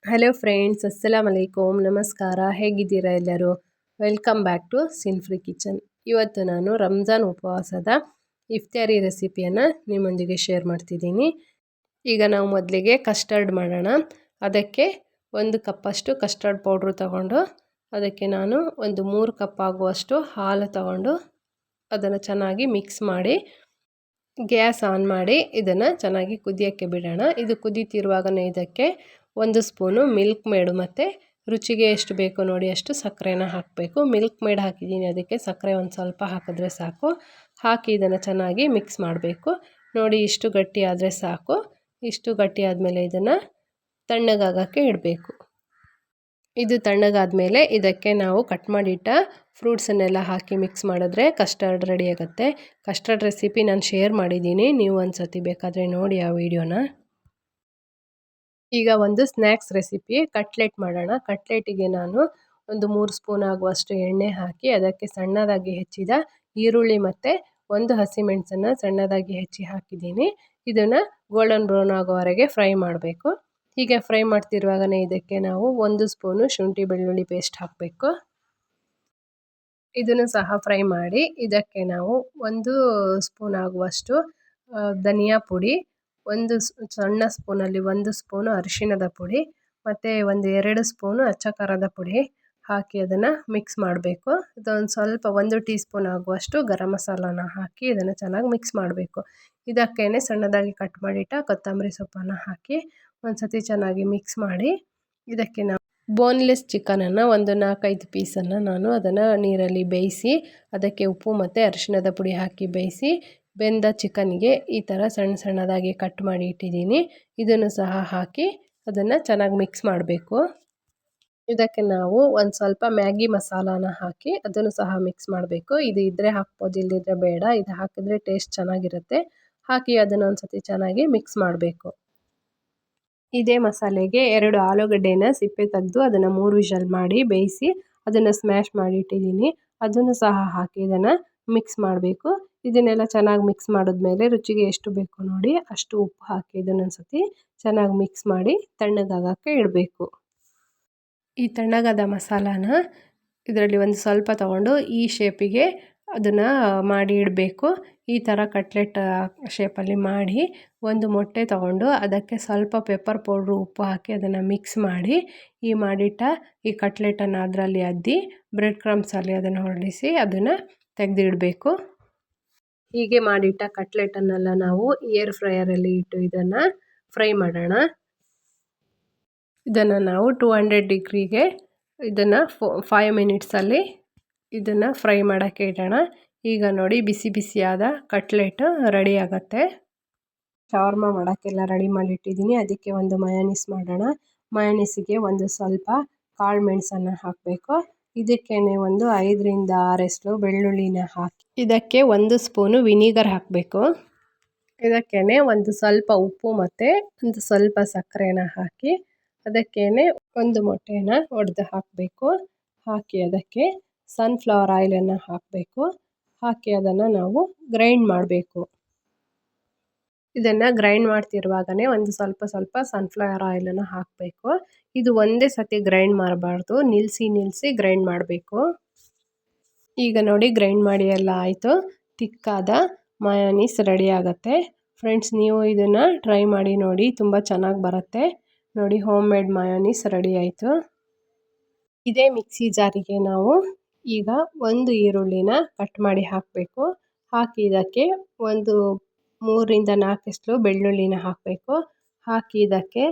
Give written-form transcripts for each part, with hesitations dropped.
Hello friends, ಅಸ್ಸಲಾಮ್ ಅಲೈಕುಮ್, ನಮಸ್ಕಾರ. ಹೇಗಿದ್ದೀರಾ ಎಲ್ಲರೂ? Welcome back to Sinfri kitchen. ಇವತ್ತು ನಾನು ರಂಜಾನ್ ಉಪವಾಸದ ಇಫ್ತಾರಿ ರೆಸಿಪಿಯನ್ನು ನಿಮ್ಮೊಂದಿಗೆ ಶೇರ್ ಮಾಡ್ತಿದ್ದೀನಿ. ಈಗ ನಾವು ಮೊದಲಿಗೆ ಕಸ್ಟರ್ಡ್ ಮಾಡೋಣ. ಅದಕ್ಕೆ 1 ಕಪ್ಪಷ್ಟು ಕಸ್ಟರ್ಡ್ ಪೌಡ್ರು ತಗೊಂಡು ಅದಕ್ಕೆ ನಾನು ಒಂದು 3 ಕಪ್ ಆಗುವಷ್ಟು ಹಾಲು ತಗೊಂಡು ಅದನ್ನು ಚೆನ್ನಾಗಿ ಮಿಕ್ಸ್ ಮಾಡಿ ಗ್ಯಾಸ್ ಆನ್ ಮಾಡಿ ಇದನ್ನು ಚೆನ್ನಾಗಿ ಕುದಿಯೋಕ್ಕೆ ಬಿಡೋಣ. ಇದು ಕುದೀತಿರುವಾಗಲೇ ಇದಕ್ಕೆ 1 ಸ್ಪೂನು ಮಿಲ್ಕ್ ಮೇಡು ಮತ್ತು ರುಚಿಗೆ ಎಷ್ಟು ಬೇಕೋ ನೋಡಿ ಅಷ್ಟು ಸಕ್ಕರೆನ ಹಾಕಬೇಕು. ಮಿಲ್ಕ್ ಮೇಡ್ ಹಾಕಿದ್ದೀನಿ, ಅದಕ್ಕೆ ಸಕ್ಕರೆ ಒಂದು ಸ್ವಲ್ಪ ಹಾಕಿದ್ರೆ ಸಾಕು. ಹಾಕಿ ಇದನ್ನು ಚೆನ್ನಾಗಿ ಮಿಕ್ಸ್ ಮಾಡಬೇಕು. ನೋಡಿ, ಇಷ್ಟು ಗಟ್ಟಿ ಆದರೆ ಸಾಕು. ಇಷ್ಟು ಗಟ್ಟಿ ಆದಮೇಲೆ ಇದನ್ನು ತಣ್ಣಗಾಗೋಕ್ಕೆ ಇಡಬೇಕು. ಇದು ತಣ್ಣಗಾದಮೇಲೆ ಇದಕ್ಕೆ ನಾವು ಕಟ್ ಮಾಡಿಟ್ಟ ಫ್ರೂಟ್ಸನ್ನೆಲ್ಲ ಹಾಕಿ ಮಿಕ್ಸ್ ಮಾಡಿದ್ರೆ ಕಸ್ಟರ್ಡ್ ರೆಡಿ ಆಗುತ್ತೆ. ಕಸ್ಟರ್ಡ್ ರೆಸಿಪಿ ನಾನು ಶೇರ್ ಮಾಡಿದ್ದೀನಿ, ನೀವು ಒಂದು ಸತಿ ಬೇಕಾದರೆ ನೋಡಿ ಆ ವಿಡಿಯೋನ. ಈಗ ಒಂದು ಸ್ನ್ಯಾಕ್ಸ್ ರೆಸಿಪಿ ಕಟ್ಲೆಟ್ ಮಾಡೋಣ. ಕಟ್ಲೆಟಿಗೆ ನಾನು ಒಂದು 3 ಸ್ಪೂನ್ ಆಗುವಷ್ಟು ಎಣ್ಣೆ ಹಾಕಿ ಅದಕ್ಕೆ ಸಣ್ಣದಾಗಿ ಹೆಚ್ಚಿದ ಈರುಳ್ಳಿ ಮತ್ತು 1 ಹಸಿಮೆಣಸನ್ನು ಸಣ್ಣದಾಗಿ ಹೆಚ್ಚಿ ಹಾಕಿದ್ದೀನಿ. ಇದನ್ನು ಗೋಲ್ಡನ್ ಬ್ರೌನ್ ಆಗೋವರೆಗೆ ಫ್ರೈ ಮಾಡಬೇಕು. ಹೀಗೆ ಫ್ರೈ ಮಾಡ್ತಿರುವಾಗಲೇ ಇದಕ್ಕೆ ನಾವು 1 ಸ್ಪೂನು ಶುಂಠಿ ಬೆಳ್ಳುಳ್ಳಿ ಪೇಸ್ಟ್ ಹಾಕಬೇಕು. ಇದನ್ನು ಸಹ ಫ್ರೈ ಮಾಡಿ ಇದಕ್ಕೆ ನಾವು 1 ಸ್ಪೂನ್ ಆಗುವಷ್ಟು ಧನಿಯಾ ಪುಡಿ, 1 ಸಣ್ಣ ಸ್ಪೂನಲ್ಲಿ 1 ಸ್ಪೂನು ಅರಿಶಿಣದ ಪುಡಿ ಮತ್ತು 2 ಸ್ಪೂನು ಅಚ್ಚ ಖಾರದ ಪುಡಿ ಹಾಕಿ ಅದನ್ನು ಮಿಕ್ಸ್ ಮಾಡಬೇಕು. ಇದೊಂದು ಸ್ವಲ್ಪ 1 ಟೀ ಸ್ಪೂನ್ ಆಗುವಷ್ಟು ಗರಂ ಮಸಾಲಾನ ಹಾಕಿ ಇದನ್ನು ಚೆನ್ನಾಗಿ ಮಿಕ್ಸ್ ಮಾಡಬೇಕು. ಇದಕ್ಕೇ ಸಣ್ಣದಾಗಿ ಕಟ್ ಮಾಡಿಟ್ಟ ಕೊತ್ತಂಬರಿ ಸೊಪ್ಪನ್ನು ಹಾಕಿ ಒಂದು ಸತಿ ಚೆನ್ನಾಗಿ ಮಿಕ್ಸ್ ಮಾಡಿ ಇದಕ್ಕೆ ನಾವು ಬೋನ್ಲೆಸ್ ಚಿಕನನ್ನು ಒಂದು 4-5 ಪೀಸನ್ನು ನಾನು ಅದನ್ನು ನೀರಲ್ಲಿ ಬೇಯಿಸಿ ಅದಕ್ಕೆ ಉಪ್ಪು ಮತ್ತು ಅರಿಶಿಣದ ಪುಡಿ ಹಾಕಿ ಬೇಯಿಸಿ ಬೆಂದ ಚಿಕನ್ಗೆ ಈ ಥರ ಸಣ್ಣ ಸಣ್ಣದಾಗಿ ಕಟ್ ಮಾಡಿ ಇಟ್ಟಿದ್ದೀನಿ. ಇದನ್ನು ಸಹ ಹಾಕಿ ಅದನ್ನು ಚೆನ್ನಾಗಿ ಮಿಕ್ಸ್ ಮಾಡಬೇಕು. ಇದಕ್ಕೆ ನಾವು ಒಂದು ಸ್ವಲ್ಪ ಮ್ಯಾಗಿ ಮಸಾಲಾನ ಹಾಕಿ ಅದನ್ನು ಸಹ ಮಿಕ್ಸ್ ಮಾಡಬೇಕು. ಇದು ಇದ್ದರೆ ಹಾಕ್ಬೋದು, ಇಲ್ಲದಿದ್ದರೆ ಬೇಡ. ಇದು ಹಾಕಿದ್ರೆ ಟೇಸ್ಟ್ ಚೆನ್ನಾಗಿರುತ್ತೆ. ಹಾಕಿ ಅದನ್ನು ಒಂದು ಸತಿ ಚೆನ್ನಾಗಿ ಮಿಕ್ಸ್ ಮಾಡಬೇಕು. ಇದೇ ಮಸಾಲೆಗೆ 2 ಆಲೂಗಡ್ಡೆನ ಸಿಪ್ಪೆ ತೆಗೆದು ಅದನ್ನು 3 ವಿಷಲ್ ಮಾಡಿ ಬೇಯಿಸಿ ಅದನ್ನು ಸ್ಮ್ಯಾಶ್ ಮಾಡಿ ಇಟ್ಟಿದ್ದೀನಿ. ಅದನ್ನು ಸಹ ಹಾಕಿ ಇದನ್ನು ಮಿಕ್ಸ್ ಮಾಡಬೇಕು. ಇದನ್ನೆಲ್ಲ ಚೆನ್ನಾಗಿ ಮಿಕ್ಸ್ ಮಾಡಿದ್ಮೇಲೆ ರುಚಿಗೆ ಎಷ್ಟು ಬೇಕು ನೋಡಿ ಅಷ್ಟು ಉಪ್ಪು ಹಾಕಿ ಇದನ್ನೊಂದು ಸತಿ ಚೆನ್ನಾಗಿ ಮಿಕ್ಸ್ ಮಾಡಿ ತಣ್ಣಗಾಗೋಕ್ಕೆ ಇಡಬೇಕು. ಈ ತಣ್ಣಗಾದ ಮಸಾಲಾನ ಇದರಲ್ಲಿ ಒಂದು ಸ್ವಲ್ಪ ತಗೊಂಡು ಈ ಶೇಪಿಗೆ ಅದನ್ನು ಮಾಡಿ ಇಡಬೇಕು. ಈ ಥರ ಕಟ್ಲೆಟ್ ಶೇಪಲ್ಲಿ ಮಾಡಿ 1 ಮೊಟ್ಟೆ ತಗೊಂಡು ಅದಕ್ಕೆ ಸ್ವಲ್ಪ ಪೆಪ್ಪರ್ ಪೌಡ್ರು ಉಪ್ಪು ಹಾಕಿ ಅದನ್ನು ಮಿಕ್ಸ್ ಮಾಡಿ ಈ ಮಾಡಿಟ್ಟ ಈ ಕಟ್ಲೆಟನ್ನು ಅದರಲ್ಲಿ ಅದ್ದಿ ಬ್ರೆಡ್ ಕ್ರಮ್ಸಲ್ಲಿ ಅದನ್ನು ಹೊರಡಿಸಿ ಅದನ್ನು ತೆಗೆದಿಡಬೇಕು. ಹೀಗೆ ಮಾಡಿಟ್ಟ ಕಟ್ಲೆಟನ್ನೆಲ್ಲ ನಾವು ಏರ್ ಫ್ರೈಯರಲ್ಲಿ ಇಟ್ಟು ಇದನ್ನು ಫ್ರೈ ಮಾಡೋಣ. ಇದನ್ನು ನಾವು 200 ಡಿಗ್ರಿಗೆ ಇದನ್ನು 5 ಮಿನಿಟ್ಸಲ್ಲಿ ಇದನ್ನು ಫ್ರೈ ಮಾಡೋಕ್ಕೆ ಇಡೋಣ. ಈಗ ನೋಡಿ, ಬಿಸಿ ಬಿಸಿಯಾದ ಕಟ್ಲೆಟ್ ರೆಡಿ ಆಗುತ್ತೆ. ಶವರ್ಮ ಮಾಡೋಕ್ಕೆಲ್ಲ ರೆಡಿ ಮಾಡಿಟ್ಟಿದ್ದೀನಿ. ಅದಕ್ಕೆ ಒಂದು ಮಯೋನೀಸ್ ಮಾಡೋಣ. ಮಯೋನೀಸಿಗೆ ಒಂದು ಸ್ವಲ್ಪ ಕಾಳು ಮೆಣಸನ್ನು ಹಾಕಬೇಕು. ಇದಕ್ಕೇ ಒಂದು 5ರಿಂದ 6 ಬೆಳ್ಳುಳ್ಳಿನ ಹಾಕಿ ಇದಕ್ಕೆ 1 ಸ್ಪೂನು ವಿನಿಗರ್ ಹಾಕಬೇಕು. ಇದಕ್ಕೇ ಒಂದು ಸ್ವಲ್ಪ ಉಪ್ಪು ಮತ್ತು ಒಂದು ಸ್ವಲ್ಪ ಸಕ್ಕರೆನ ಹಾಕಿ ಅದಕ್ಕೇ 1 ಮೊಟ್ಟೆನ ಒಡೆದು ಹಾಕಬೇಕು. ಹಾಕಿ ಅದಕ್ಕೆ ಸನ್ಫ್ಲವರ್ ಆಯಿಲನ್ನು ಹಾಕಬೇಕು. ಹಾಕಿ ಅದನ್ನು ನಾವು ಗ್ರೈಂಡ್ ಮಾಡಬೇಕು. ಇದನ್ನು ಗ್ರೈಂಡ್ ಮಾಡ್ತಿರುವಾಗಲೇ ಒಂದು ಸ್ವಲ್ಪ ಸ್ವಲ್ಪ ಸನ್ಫ್ಲವರ್ ಆಯಿಲನ್ನು ಹಾಕಬೇಕು. ಇದು ಒಂದೇ ಸತಿ ಗ್ರೈಂಡ್ ಮಾಡಬಾರ್ದು, ನಿಲ್ಲಿಸಿ ಗ್ರೈಂಡ್ ಮಾಡಬೇಕು. ಈಗ ನೋಡಿ, ಗ್ರೈಂಡ್ ಮಾಡಿ ಎಲ್ಲ ಆಯಿತು. ತಿಕ್ಕಾದ ಮಯೋನೀಸ್ ರೆಡಿ ಆಗುತ್ತೆ. ಫ್ರೆಂಡ್ಸ್, ನೀವು ಇದನ್ನು ಟ್ರೈ ಮಾಡಿ ನೋಡಿ, ತುಂಬ ಚೆನ್ನಾಗಿ ಬರುತ್ತೆ. ನೋಡಿ, ಹೋಮ್ ಮೇಡ್ ಮಯೋನೀಸ್ ರೆಡಿ ಆಯಿತು. ಇದೇ ಮಿಕ್ಸಿ ಜಾರಿಗೆ ನಾವು ಈಗ 1 ಈರುಳ್ಳಿನ ಕಟ್ ಮಾಡಿ ಹಾಕಬೇಕು. ಹಾಕಿ ಇದಕ್ಕೆ ಒಂದು 3ರಿಂದ 4 ಬೆಳ್ಳುಳ್ಳಿನ ಹಾಕಬೇಕು. ಹಾಕಿ ಇದಕ್ಕೆ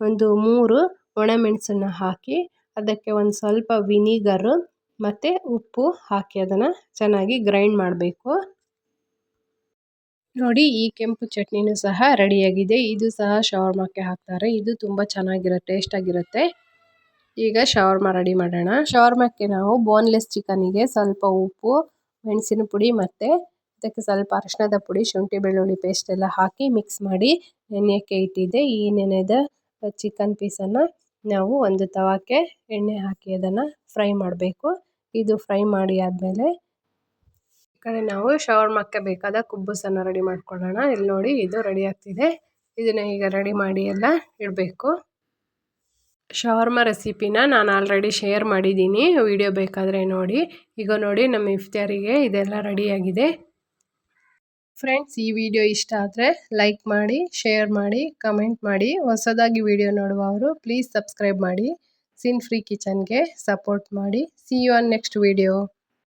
ಒಂದು 3 ಒಣಮೆಣಸನ್ನು ಹಾಕಿ ಅದಕ್ಕೆ ಒಂದು ಸ್ವಲ್ಪ ವಿನಿಗರು ಮತ್ತು ಉಪ್ಪು ಹಾಕಿ ಅದನ್ನು ಚೆನ್ನಾಗಿ ಗ್ರೈಂಡ್ ಮಾಡಬೇಕು. ನೋಡಿ, ಈ ಕೆಂಪು ಚಟ್ನಿನೂ ಸಹ ರೆಡಿಯಾಗಿದೆ. ಇದು ಸಹ ಶವರ್ಮಕ್ಕೆ ಹಾಕ್ತಾರೆ. ಇದು ತುಂಬ ಚೆನ್ನಾಗಿರುತ್ತೆ, ಟೇಸ್ಟಾಗಿರುತ್ತೆ. ಈಗ ಶವರ್ಮ ರೆಡಿ ಮಾಡೋಣ. ಶವರ್ಮಕ್ಕೆ ನಾವು ಬೋನ್ಲೆಸ್ ಚಿಕನಿಗೆ ಸ್ವಲ್ಪ ಉಪ್ಪು, ಮೆಣಸಿನ ಪುಡಿ ಮತ್ತು ಅದಕ್ಕೆ ಸ್ವಲ್ಪ ಅರಿಶಿಣದ ಪುಡಿ, ಶುಂಠಿ ಬೆಳ್ಳುಳ್ಳಿ ಪೇಸ್ಟ್ ಎಲ್ಲ ಹಾಕಿ ಮಿಕ್ಸ್ ಮಾಡಿ ನೆನೆಯೋಕ್ಕೆ ಇಟ್ಟಿದ್ದೆ. ಈ ನೆನೆದ ಚಿಕನ್ ಪೀಸನ್ನು ನಾವು ಒಂದು ತವಕ್ಕೆ ಎಣ್ಣೆ ಹಾಕಿ ಅದನ್ನು ಫ್ರೈ ಮಾಡಬೇಕು. ಇದು ಫ್ರೈ ಮಾಡಿ ಆದಮೇಲೆ ಈ ಕಡೆ ನಾವು ಶವರ್ಮಕ್ಕೆ ಬೇಕಾದ ಕುಬ್ಬಸನ್ನು ರೆಡಿ ಮಾಡ್ಕೊಳ್ಳೋಣ. ಇಲ್ಲಿ ನೋಡಿ, ಇದು ರೆಡಿ ಆಗ್ತಿದೆ. ಇದನ್ನು ಈಗ ರೆಡಿ ಮಾಡಿ ಎಲ್ಲ ಇಡಬೇಕು. ಶವರ್ಮ ರೆಸಿಪಿನ ನಾನು ಆಲ್ರೆಡಿ ಶೇರ್ ಮಾಡಿದ್ದೀನಿ, ವಿಡಿಯೋ ಬೇಕಾದರೆ ನೋಡಿ. ಈಗ ನೋಡಿ ನಮ್ಮ ಇಫ್ತಾರಿಗೆ ಇದೆಲ್ಲ ರೆಡಿಯಾಗಿದೆ. ಫ್ರೆಂಡ್ಸ್, ಈ ವಿಡಿಯೋ ಇಷ್ಟ ಆದರೆ ಲೈಕ್ ಮಾಡಿ, ಶೇರ್ ಮಾಡಿ, ಕಮೆಂಟ್ ಮಾಡಿ. ಹೊಸದಾಗಿ ವಿಡಿಯೋ ನೋಡುವವರು ಪ್ಲೀಸ್ ಸಬ್ಸ್ಕ್ರೈಬ್ ಮಾಡಿ. ಸಿನ್ ಫ್ರೀ ಕಿಚನ್ಗೆ ಸಪೋರ್ಟ್ ಮಾಡಿ. See you on next video.